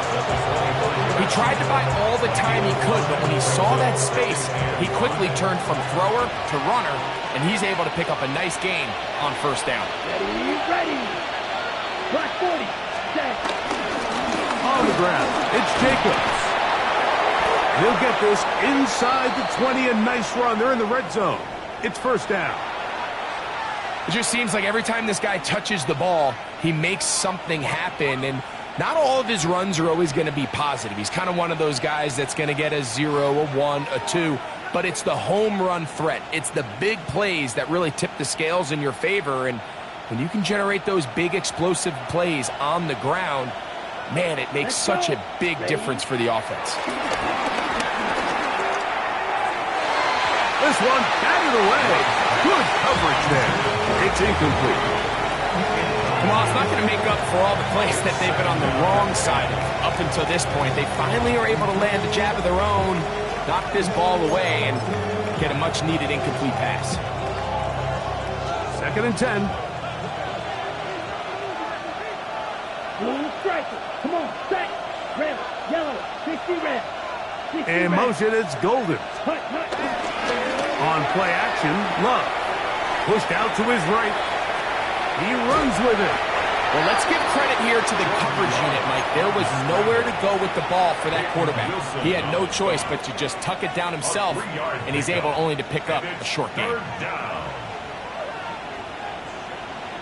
He tried to buy all the time he could, but when he saw that space, he quickly turned from thrower to runner, and he's able to pick up a nice gain on 1st down. Ready. Black 40. Set. On the ground, it's Jacobs. He'll get this inside the 20, a nice run. They're in the red zone. It's 1st down. It just seems like every time this guy touches the ball, he makes something happen, and not all of his runs are always going to be positive. He's kind of one of those guys that's going to get a 0, a 1, a 2, but it's the home run threat. It's the big plays that really tip the scales in your favor, and when you can generate those big explosive plays on the ground, man, it makes such a big difference for the offense. This one batted away. Good coverage there. It's incomplete. Well, it's not going to make up for all the plays that they've been on the wrong side of up until this point. They finally are able to land a jab of their own, knock this ball away, and get a much-needed incomplete pass. 2nd and 10. Blue striker. Come on. Set. Red. Yellow. 60 red. 60 In red. motion, it's Golden. Hut. On play action, Love. Pushed out to his right. He runs with it. Well, let's give credit here to the coverage unit, Mike. There was nowhere to go with the ball for that quarterback. He had no choice but to just tuck it down himself, and he's able only to pick up a short gain.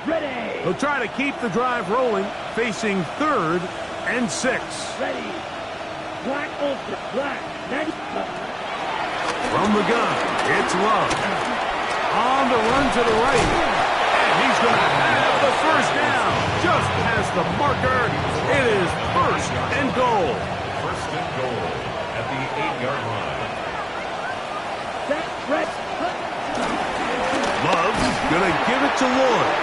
Ready. He'll try to keep the drive rolling, facing 3rd and 6. Ready. Black ultra. Black. 95. From the gun, it's Love. On the run to the right. And he's going to have the 1st down. Just past the marker. It is 1st and goal. 1st and goal at the 8-yard line. Set. Red. Love's going to give it to Lloyd.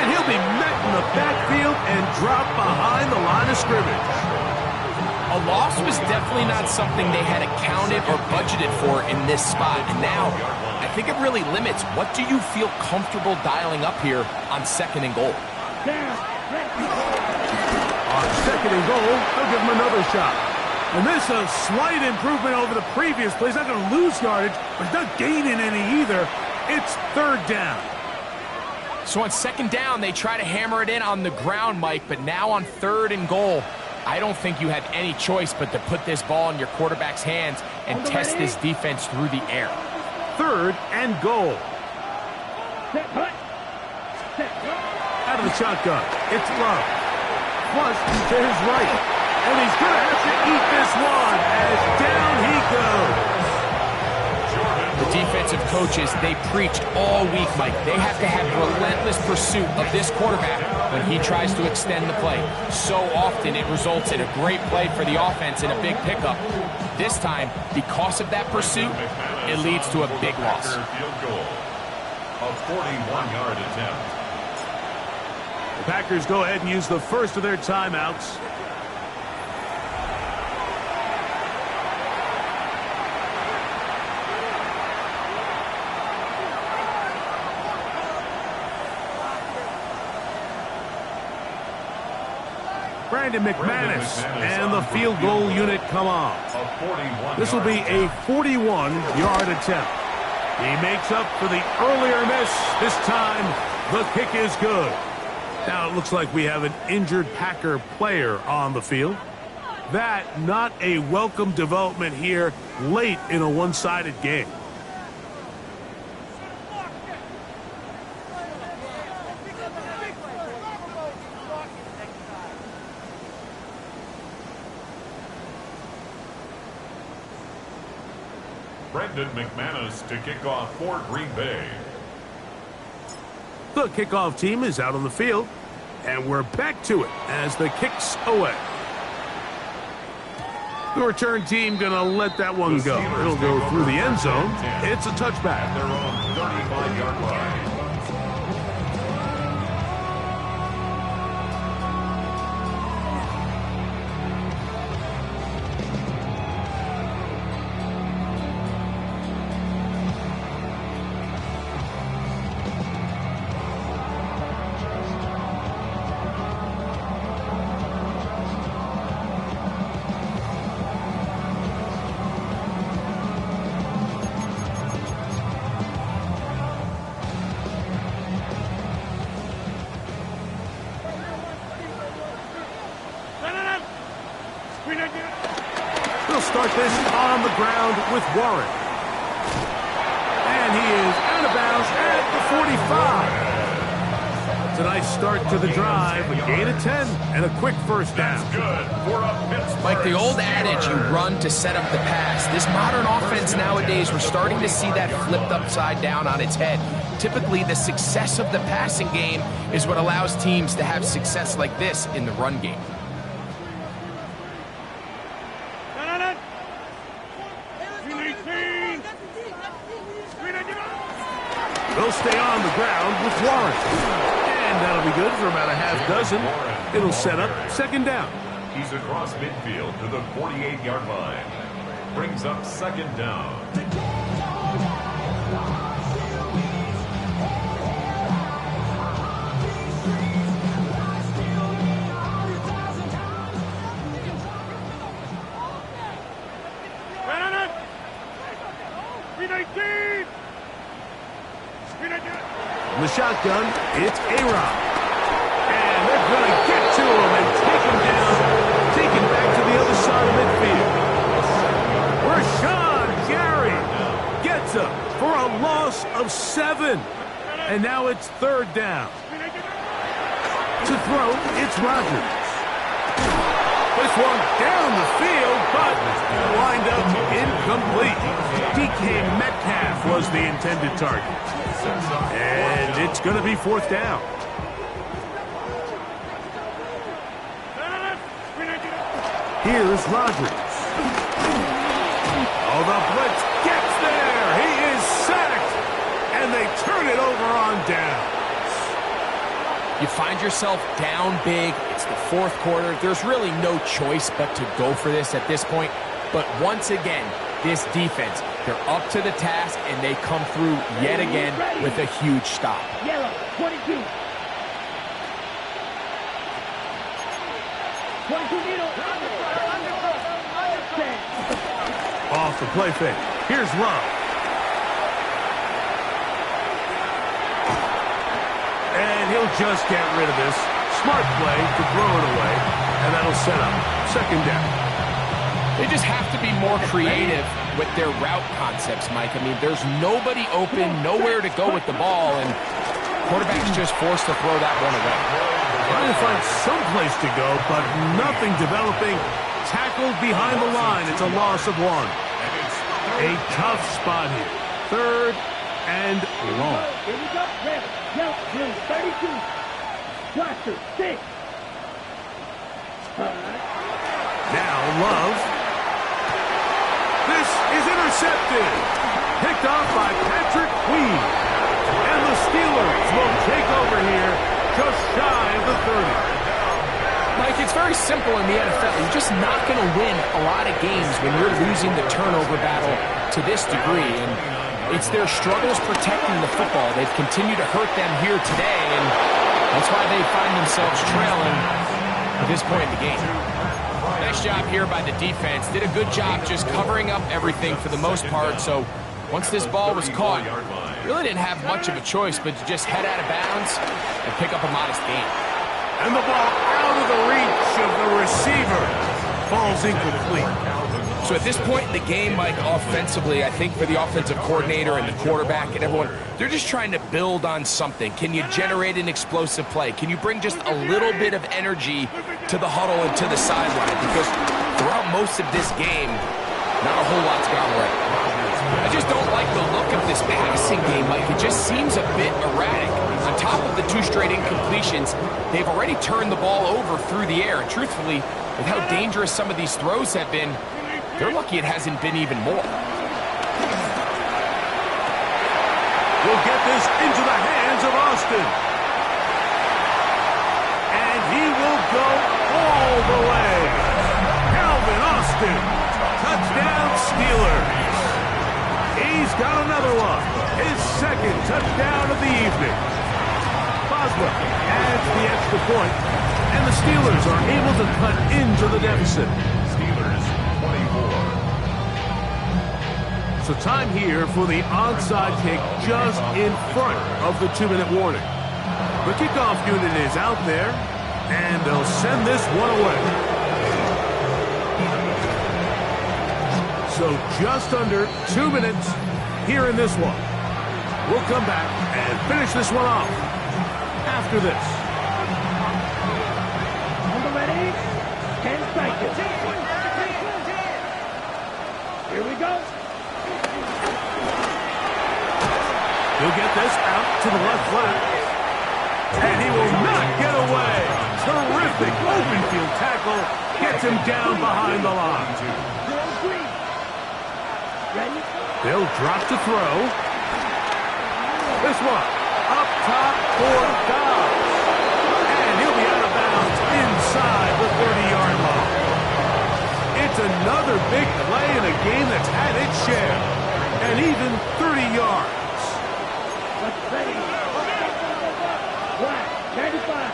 And he'll be met in the backfield and dropped behind the line of scrimmage. A loss was definitely not something they had accounted or budgeted for in this spot. And now, I think it really limits what do you feel comfortable dialing up here on 2nd and goal. On 2nd and goal, they'll give him another shot. And this is a slight improvement over the previous play. He's not going to lose yardage, but he's not gaining any either. It's 3rd down. So on 2nd down, they try to hammer it in on the ground, Mike, but now on 3rd and goal, I don't think you have any choice but to put this ball in your quarterback's hands and test this defense through the air. 3rd and goal. Set. Hut. Set. Out of the shotgun, it's Love. Flush to his right. And he's going to have to eat this one as down he goes. The defensive coaches, they preached all week, Mike. They have to have relentless pursuit of this quarterback when he tries to extend the play. So often it results in a great play for the offense and a big pickup. This time, because of that pursuit, it leads to a big loss. Field goal. A 41-yard attempt. The Packers go ahead and use the first of their timeouts. Brandon McManus and the field goal unit come on. This will be a 41-yard attempt. He makes up for the earlier miss. This time, the kick is good. Now it looks like we have an injured Packer player on the field. That not a welcome development here late in a one-sided game. Brandon McManus to kick off for Green Bay. The kickoff team is out on the field, and we're back to it as the kick's away. The return team going to let that one go. It'll go through the end zone. It's a touchback. Their own 35-yard line. We'll start this on the ground with Warren. And he is out of bounds at the 45. It's a nice start to the drive, a gain of 10, and a quick first down. Like the old adage, you run to set up the pass. This modern offense nowadays, we're starting to see that flipped upside down on its head. Typically, the success of the passing game is what allows teams to have success like this in the run game. They'll stay on the ground with Warren. And that'll be good for about a half dozen. It'll set up second down. He's across midfield to the 48-yard line. Brings up second down. In the shotgun, it's A-Rob. And they're going to get to him and take him down, take him back to the other side of midfield. Rashawn Gary gets him for a loss of 7. And now it's third down. To throw, it's Rodgers. This one down the field, but wind up incomplete. DK Metcalf was the intended target. And it's going to be fourth down. Here's Rodgers. Oh, the blitz gets there. He is sacked. And they turn it over on downs. You find yourself down big. It's the fourth quarter. There's really no choice but to go for this at this point. But once again, this defense, they're up to the task, and they come through yet again with a huge stop. Yellow, 22. 22 needle. Off the play fake. Here's Love. And he'll just get rid of this. Smart play to throw it away, and that'll set up second down. They just have to be more creative with their route concepts, Mike. I mean, there's nobody open, nowhere to go with the ball, and quarterback's just forced to throw that one away. Trying to find some place to go, but nothing developing. Tackled behind the line. It's a loss of 1. A tough spot here. Third and long. Here we go. Red, yellow, blue, 32. Cluster, 6. Now Love. This is intercepted. Picked off by Patrick Queen. And the Steelers will take over here just shy of the 30. Mike, it's very simple in the NFL. You're just not going to win a lot of games when you're losing the turnover battle to this degree. And it's their struggles protecting the football. They've continued to hurt them here today, and that's why they find themselves trailing at this point in the game. Nice job here by the defense. Did a good job just covering up everything for the most part. So once this ball was caught, really didn't have much of a choice but to just head out of bounds and pick up a modest gain. And the ball out of the reach of the receiver falls incomplete. So at this point in the game, Mike, offensively, I think for the offensive coordinator and the quarterback and everyone, they're just trying to build on something. Can you generate an explosive play? Can you bring just a little bit of energy to the huddle and to the sideline? Because throughout most of this game, not a whole lot's gone right. I just don't like the look of this passing game, Mike. It just seems a bit erratic. On top of the 2 straight incompletions, they've already turned the ball over through the air. And truthfully, with how dangerous some of these throws have been, they're lucky it hasn't been even more. We'll get this into the hands of Austin. And he will go all the way. Calvin Austin. Touchdown Steelers. He's got another one. His second touchdown of the evening. Boswell adds the extra point, and the Steelers are able to cut into the deficit. Steelers 24. So time here for the onside kick just in front of the 2-minute warning. The kickoff unit is out there, and they'll send this one away. So just under 2 minutes here in this one. We'll come back and finish this one off after this. Number ready, 10 seconds. Here we go. He'll get this out to the left flat. And he will not get away. Terrific open field tackle. Gets him down behind the line. They'll drop to throw. This one up top for Dobbs. And he'll be out of bounds inside the 30-yard line. It's another big play in a game that's had its share. And even 30 yards. Ready. Black, 95.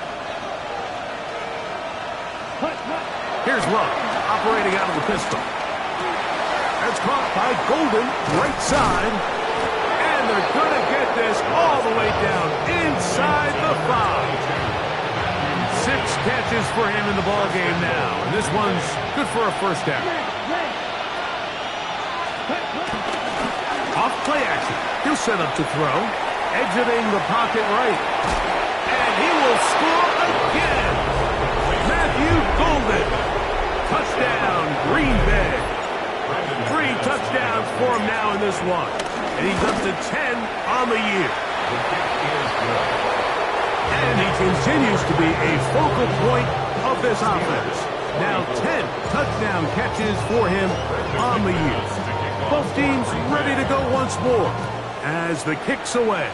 Here's Love, operating out of the pistol. That's caught by Golden, right side. And they're going to get this all the way down inside the 5. 6 catches for him in the ball game now. And this one's good for a first down. Off play action. He'll set up to throw. Exiting the pocket right. And he will score again. Matthew Golden. Touchdown, Green Bay. 3 touchdowns for him now in this one. And he's up to 10 on the year. And he continues to be a focal point of this offense. Now 10 touchdown catches for him on the year. Both teams ready to go once more as the kick's away.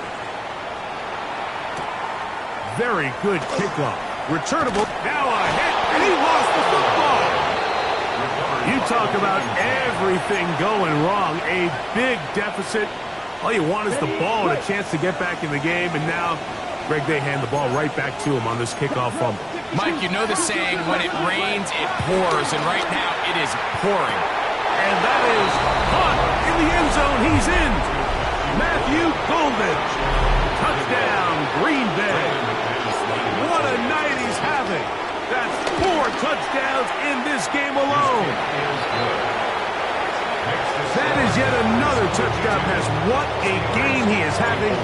Very good kickoff. Returnable. Now a hit, and he lost the football. You talk about everything going wrong. A big deficit. All you want is the ball and a chance to get back in the game, and now Greg, they hand the ball right back to him on this kickoff fumble. Mike, you know the saying, when it rains, it pours, and right now it is pouring. And that is caught in the end zone. He's in. Matthew Golden. Touchdown, Green Bay. What a night he's having. That's 4 touchdowns in this game alone. That is yet another touchdown pass. What a game he is having,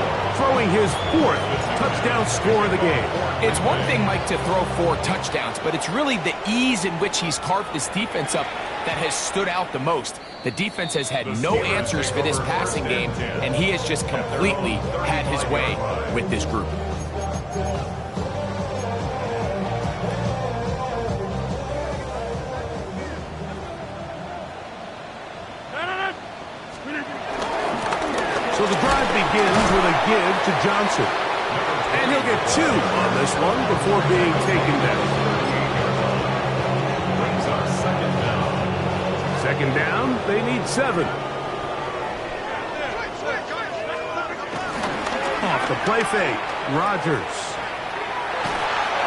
throwing his 4th touchdown score of the game. It's one thing, Mike, to throw 4 touchdowns, but it's really the ease in which he's carved this defense up that has stood out the most. The defense has had no answers for this passing game, and he has just completely had his way with this group. So the drive begins with a give to Johnson. And he'll get 2 on this one before being taken down. Second down, they need 7. Off the play fake, Rodgers.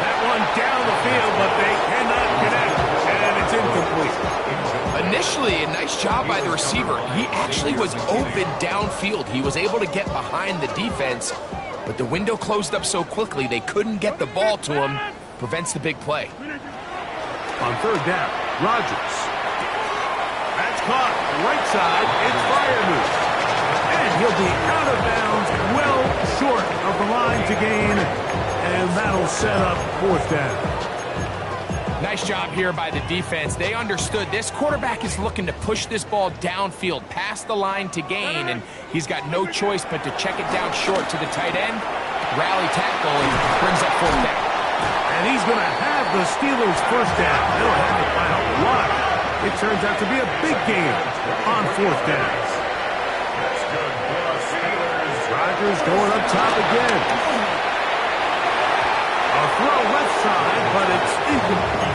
That one down the field, but they cannot connect, and it's incomplete. Initially, a nice job by the receiver. He actually was open downfield. He was able to get behind the defense, but the window closed up so quickly they couldn't get the ball to him. Prevents the big play. On third down, Rodgers. That's caught. Right side, it's Freiermuth. And he'll be out of bounds, well short of the line to gain, and that'll set up 4th down. Nice job here by the defense. They understood this quarterback is looking to push this ball downfield, past the line to gain, and he's got no choice but to check it down short to the tight end, rally tackle, and brings up 4th down. And he's going to have the Steelers' 1st down. They'll have it by a lot. It turns out to be a big game on 4th down. Rodgers going up top again. A throw left side, but it's incomplete.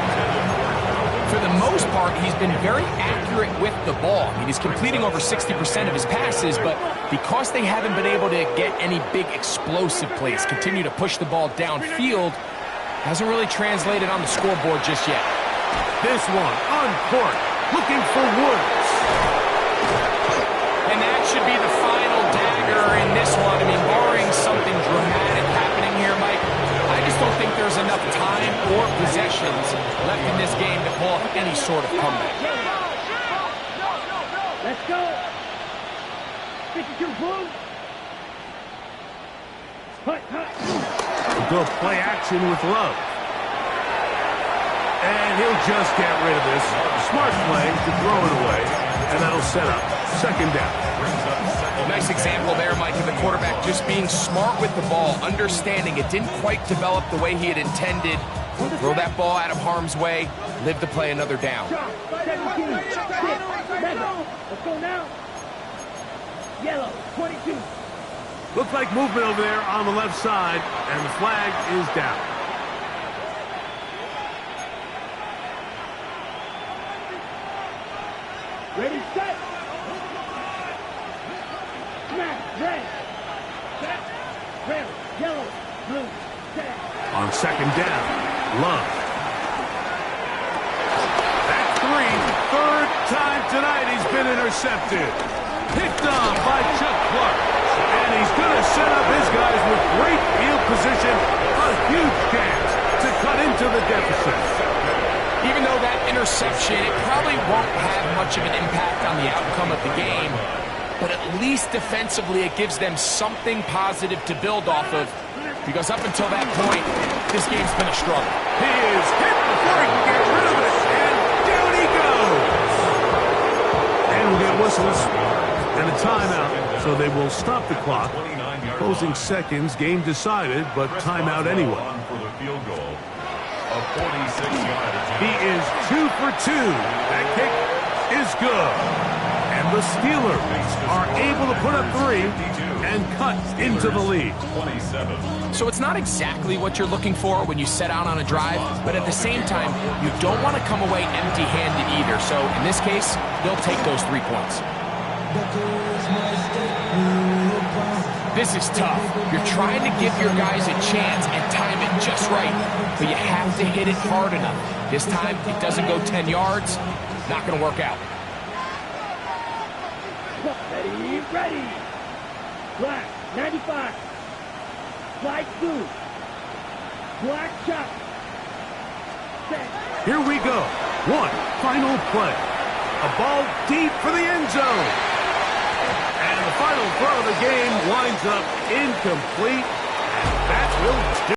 For the most part, he's been very accurate with the ball. I mean, he's completing over 60% of his passes, but because they haven't been able to get any big explosive plays, continue to push the ball downfield, hasn't really translated on the scoreboard just yet. This one on court, looking for Woods. And that should be the final dagger in this one. I mean, barring something dramatic happening here, Mike, I just don't think there's enough time or possessions left in this game to pull off any sort of comeback. Let's go. 52 blue. Hut, hut. Go play action with Love. And he'll just get rid of this. Smart play to throw it away. And that'll set up second down. Nice example there, Mike, of the quarterback just being smart with the ball, understanding it didn't quite develop the way he had intended. Throw that ball out of harm's way, live to play another down. 17, 6, 7. Let's go now. Yellow, 22. Looks like movement over there on the left side, and the flag is down. Ready, set. Smash, red. Set. Red, yellow, blue, set. On second down, Love. That's three. Third time tonight he's been intercepted. Picked off by Chuck Clark. And he's going to set up his guys with great field position. A huge chance to cut into the deficit. Even though that interception, it probably won't have much of an impact on the outcome of the game, but at least defensively it gives them something positive to build off of, because up until that point, this game's been a struggle. He is hit before he can get rid of it, and down he goes. And we'll get whistles and a timeout, so they will stop the clock. Closing seconds, game decided, but timeout anyway. He is 2 for 2. That kick is good. And the Steelers are able to put up 3 and cut into the lead. So it's not exactly what you're looking for when you set out on a drive, but at the same time, you don't want to come away empty-handed either. So in this case, they'll take those 3 points. This is tough. You're trying to give your guys a chance and time it just right, but you have to hit it hard enough. This time, it doesn't go 10 yards. Not going to work out. Ready, ready. Black, 95. Slide 2. Black chop. Set. Here we go. One final play. A ball deep for the end zone. And the final throw of the game winds up incomplete. And that's really